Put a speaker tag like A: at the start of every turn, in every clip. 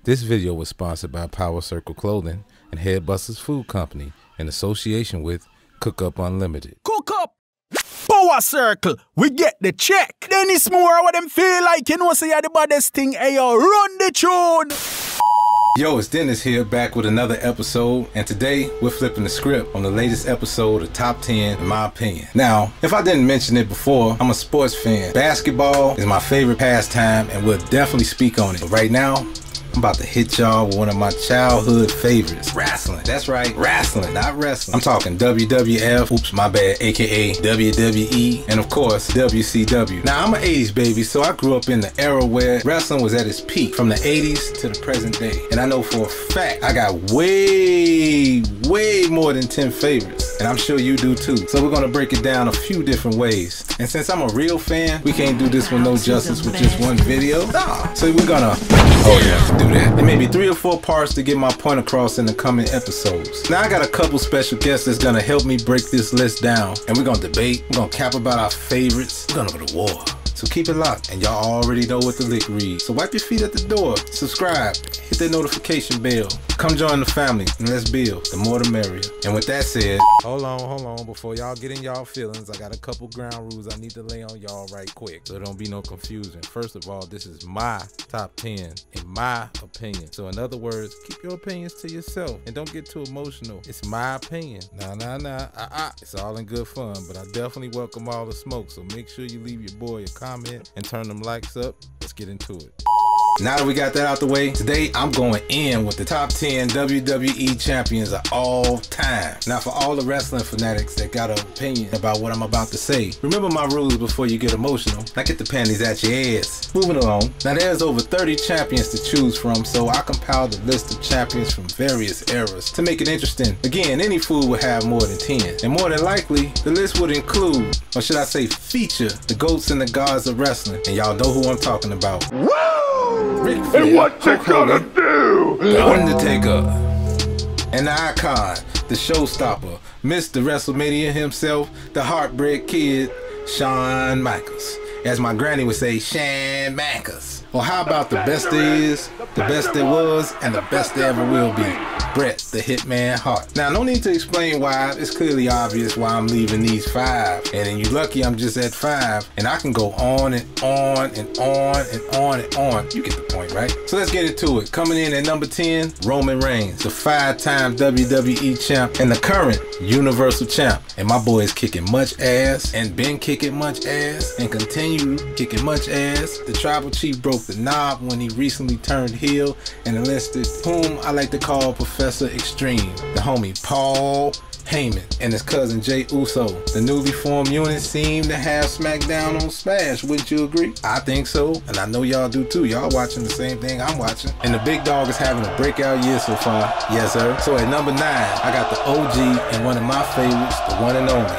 A: This video was sponsored by Power Circle Clothing and Headbusters Food Company in association with Cook Up Unlimited.
B: Cook up! Power Circle, we get the check. Then it's more what them feel like, you know, say you're the baddest thing. Hey, yo, run the tune!
A: Yo, it's Dennis here, back with another episode, and today we're flipping the script on the latest episode of Top 10 in my opinion. Now, if I didn't mention it before, I'm a sports fan. Basketball is my favorite pastime, and we'll definitely speak on it. But right now, I'm about to hit y'all with one of my childhood favorites, wrestling. That's right, wrestling, not wrestling. I'm talking WWF, oops, my bad, aka WWE, and of course, WCW. Now, I'm an 80s baby, so I grew up in the era where wrestling was at its peak, from the 80s to the present day. And I know for a fact, I got way more than 10 favorites, and I'm sure you do too. So we're gonna break it down a few different ways. And since I'm a real fan, we can't do this with no justice with just one video. Nah. So we're gonna, do that. And maybe 3 or 4 parts to get my point across in the coming episodes. Now I got a couple special guests that's gonna help me break this list down, and we're gonna debate, we're gonna cap about our favorites, we're gonna go to war. So keep it locked, and y'all already know what the lick reads. So wipe your feet at the door, subscribe, hit that notification bell, come join the family, and let's build. The more the merrier. And with that said, hold on, before y'all get in y'all feelings, I got a couple ground rules I need to lay on y'all right quick, so don't be no confusion. First of all, this is my top 10, in my opinion. So in other words, keep your opinions to yourself, and don't get too emotional. It's my opinion. Nah, it's all in good fun, but I definitely welcome all the smoke, so make sure you leave your boy a comment and turn them likes up. Let's get into it. Now that we got that out the way, today I'm going in with the top 10 WWE champions of all time. Now for all the wrestling fanatics that got an opinion about what I'm about to say, remember my rules before you get emotional. Now get the panties at your ass. Moving along. Now there's over 30 champions to choose from, so I compiled a list of champions from various eras to make it interesting. Again, any fool would have more than 10. And more than likely, the list would include, or should I say feature, the GOATs and the gods of wrestling. And y'all know who I'm talking about.
C: Woo!
A: And
C: what you gonna do?
A: The Undertaker, and the icon, the showstopper, Mr. WrestleMania himself, the Heartbreak Kid, Shawn Michaels. As my granny would say, Shawn Michaels. Or how about the best there is, the best there was, and the best there ever will be? Bret the Hitman Hart. Now, no need to explain why. It's clearly obvious why I'm leaving these 5. And then you lucky I'm just at 5. And I can go on and on and on and on and on. You get the point, right? So let's get into it. Coming in at number 10, Roman Reigns, the 5-time WWE champ and the current Universal champ. And my boy is kicking much ass and been kicking much ass and continue kicking much ass. The tribal chief broke the knob when he recently turned heel and enlisted whom I like to call Professor Extreme, the homie Paul Heyman and his cousin Jey Uso. The newly formed unit seemed to have SmackDown on Smash, wouldn't you agree? I think so, and I know y'all do too. Y'all watching the same thing I'm watching. And the big dog is having a breakout year so far. Yes, sir. So at number 9, I got the OG and one of my favorites, the one and only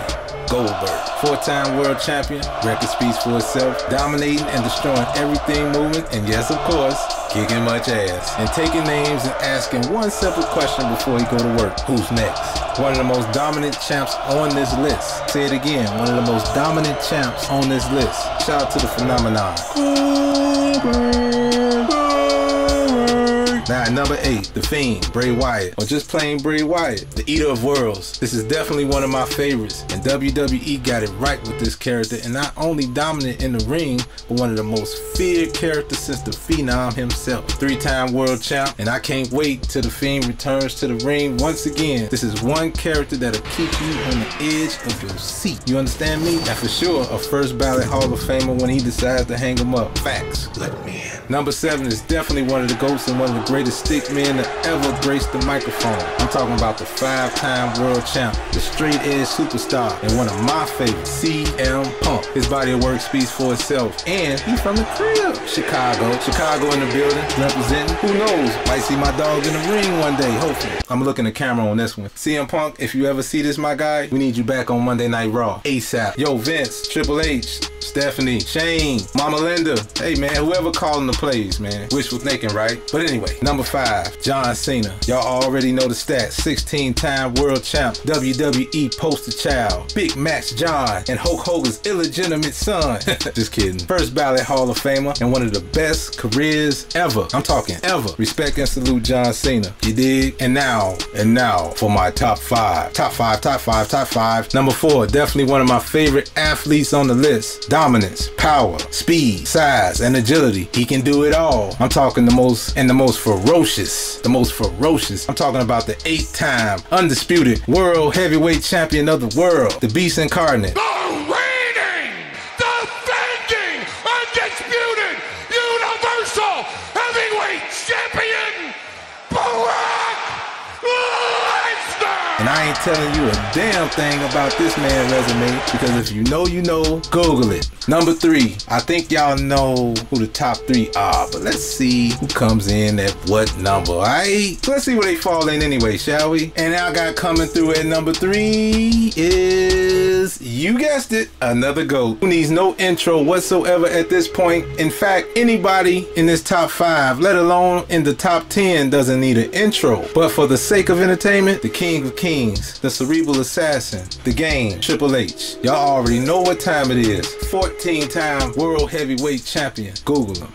A: Goldberg. 4-time world champion, record speaks for itself, dominating and destroying everything moving, and yes, of course, kicking much ass. And taking names and asking one simple question before he go to work: who's next? One of the most dominant champs on this list. Say it again, one of the most dominant champs on this list. Shout out to the phenomenon. Now at number 8, The Fiend, Bray Wyatt, or just plain Bray Wyatt, the Eater of Worlds. This is definitely one of my favorites, and WWE got it right with this character, and not only dominant in the ring, but one of the most feared characters since the Phenom himself. 3-time world champ, and I can't wait till The Fiend returns to the ring once again. This is one character that'll keep you on the edge of your seat. You understand me? And for sure, a first ballot Hall of Famer when he decides to hang him up. Facts. Let me in. Number 7 is definitely one of the GOATs and one of the greatest stick men that ever graced the microphone. I'm talking about the 5-time world champ, the straight edge superstar, and one of my favorites, CM Punk. His body of work speaks for itself, and he's from the crib. Chicago in the building, representing. Who knows, might see my dog in the ring one day, hopefully. I'm looking the camera on this one. CM Punk, if you ever see this, my guy, we need you back on Monday Night Raw, ASAP. Yo, Vince, Triple H, Stephanie, Shane, Mama Linda, hey man, whoever calling the plays, man. Wishful thinking, right? But anyway, Number 5, John Cena. Y'all already know the stats. 16-time world champ, WWE poster child, Big Match John, and Hulk Hogan's illegitimate son. Just kidding. First ballot Hall of Famer and one of the best careers ever. I'm talking ever. Respect and salute John Cena. You dig? And now for my top 5. Top 5. Number 4, definitely one of my favorite athletes on the list. Dominance, power, speed, size, and agility. He can do it all. I'm talking the most ferocious. I'm talking about the 8-time undisputed world heavyweight champion of the world, the Beast Incarnate.
C: The reigning, defending, undisputed, universal heavyweight champion, Brock Lesnar!
A: And I ain't telling you a damn thing about this man's resume, because if you know, you know. Google it. Number 3, I think y'all know who the top 3 are, but let's see who comes in at what number, alright? So let's see where they fall in anyway, shall we? And I got coming through at number 3 is, you guessed it, another GOAT who needs no intro whatsoever at this point. In fact, anybody in this top 5, let alone in the top 10, doesn't need an intro. But for the sake of entertainment, the King of Kings, the Cerebral Assassin, the Game, Triple H. Y'all already know what time it is. 14-time world heavyweight champion. Google him.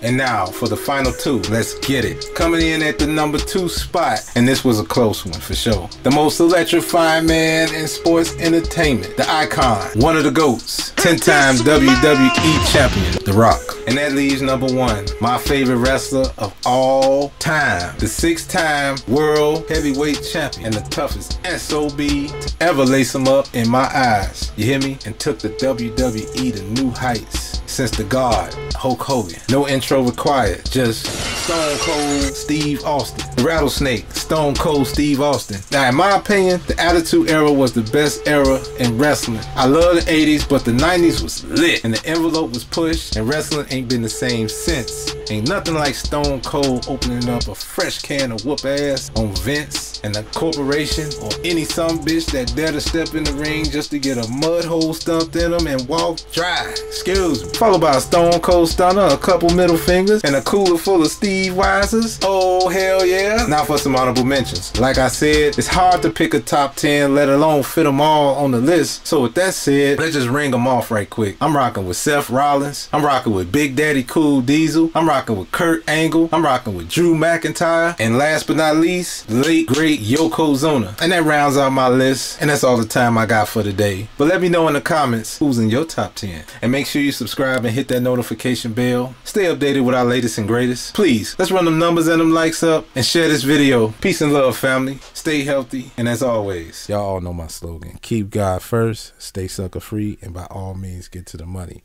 A: And now for the final 2, let's get it. Coming in at the number 2 spot, and this was a close one for sure. The most electrifying man in sports entertainment, the icon, one of the GOATs, 10-time WWE champion, The Rock. And that leaves number 1, my favorite wrestler of all time, the 6-time world heavyweight champion and the toughest SOB to ever lace him up in my eyes. You hear me? And took the WWE to new heights since the God, Hulk Hogan. No intro required, just Stone Cold Steve Austin. The Rattlesnake, Stone Cold Steve Austin. Now in my opinion, the Attitude Era was the best era in wrestling. I love the 80s, but the 90s was lit and the envelope was pushed, and wrestling ain't been the same since. Ain't nothing like Stone Cold opening up a fresh can of whoop ass on Vince and the corporation or any sumbitch that dare to step in the ring just to get a mud hole stumped in them and walk dry. Excuse me. Followed by a Stone Cold Stunner, a couple middle fingers, and a cooler full of Steve Weisers. Oh, hell yeah. Now for some honorable mentions. Like I said, it's hard to pick a top 10, let alone fit them all on the list. So with that said, let's just ring them off right quick. I'm rocking with Seth Rollins. I'm rocking with Big Daddy Cool Diesel. I'm rocking with Kurt Angle. I'm rocking with Drew McIntyre. And last but not least, the late great Yokozuna. And that rounds out my list. And that's all the time I got for today. But let me know in the comments who's in your top 10. And make sure you subscribe and hit that notification bell. Stay updated with our latest and greatest. Please, let's run them numbers and them likes up and share this video. Peace and love, family. Stay healthy. And as always, y'all all know my slogan. Keep God first, stay sucker free, and by all means get to the money.